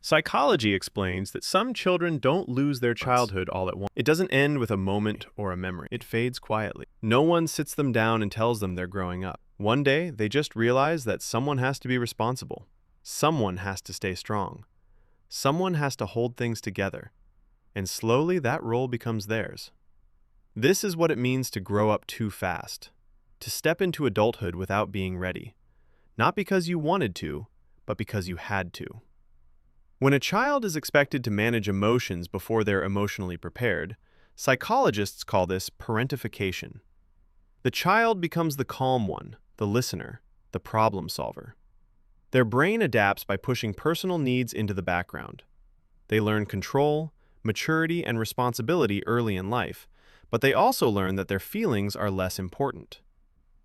Psychology explains that some children don't lose their childhood all at once. It doesn't end with a moment or a memory. It fades quietly. No one sits them down and tells them they're growing up. One day, they just realize that someone has to be responsible. Someone has to stay strong. Someone has to hold things together. And slowly, that role becomes theirs. This is what it means to grow up too fast. To step into adulthood without being ready. Not because you wanted to, but because you had to. When a child is expected to manage emotions before they're emotionally prepared, psychologists call this parentification. The child becomes the calm one, the listener, the problem solver. Their brain adapts by pushing personal needs into the background. They learn control, maturity, and responsibility early in life, but they also learn that their feelings are less important.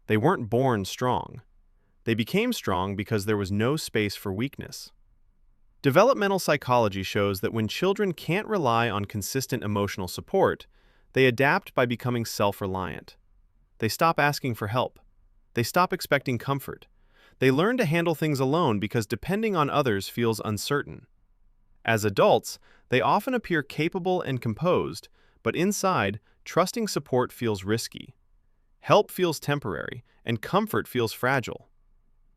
They weren't born strong. They became strong because there was no space for weakness. Developmental psychology shows that when children can't rely on consistent emotional support, they adapt by becoming self-reliant. They stop asking for help. They stop expecting comfort. They learn to handle things alone because depending on others feels uncertain. As adults, they often appear capable and composed, but inside, trusting support feels risky. Help feels temporary, and comfort feels fragile.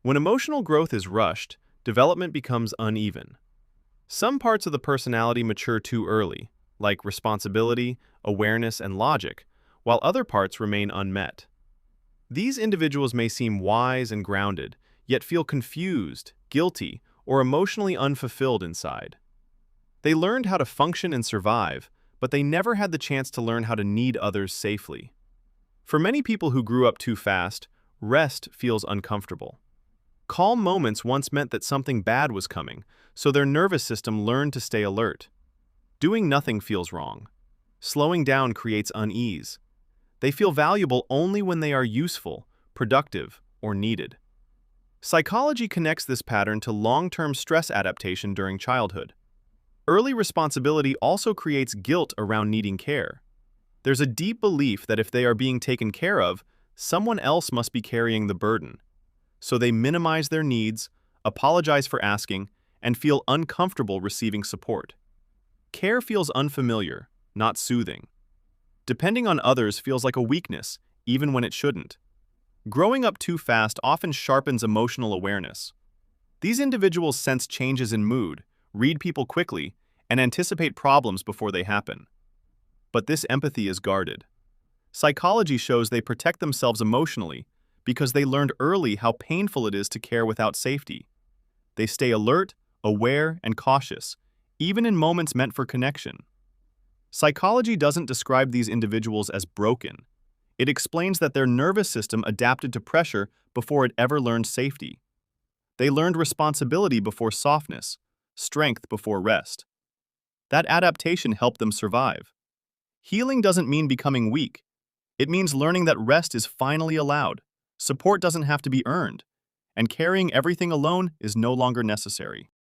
When emotional growth is rushed, development becomes uneven. Some parts of the personality mature too early, like responsibility, awareness, and logic, while other parts remain unmet. These individuals may seem wise and grounded, yet feel confused, guilty, or emotionally unfulfilled inside. They learned how to function and survive, but they never had the chance to learn how to need others safely. For many people who grew up too fast, rest feels uncomfortable. Calm moments once meant that something bad was coming, so their nervous system learned to stay alert. Doing nothing feels wrong. Slowing down creates unease. They feel valuable only when they are useful, productive, or needed. Psychology connects this pattern to long-term stress adaptation during childhood. Early responsibility also creates guilt around needing care. There's a deep belief that if they are being taken care of, someone else must be carrying the burden. So they minimize their needs, apologize for asking, and feel uncomfortable receiving support. Care feels unfamiliar, not soothing. Depending on others feels like a weakness, even when it shouldn't. Growing up too fast often sharpens emotional awareness. These individuals sense changes in mood, read people quickly, and anticipate problems before they happen. But this empathy is guarded. Psychology shows they protect themselves emotionally because they learned early how painful it is to care without safety. They stay alert, aware, and cautious, even in moments meant for connection. Psychology doesn't describe these individuals as broken. It explains that their nervous system adapted to pressure before it ever learned safety. They learned responsibility before softness, strength before rest. That adaptation helped them survive. Healing doesn't mean becoming weak. It means learning that rest is finally allowed. Support doesn't have to be earned, and carrying everything alone is no longer necessary.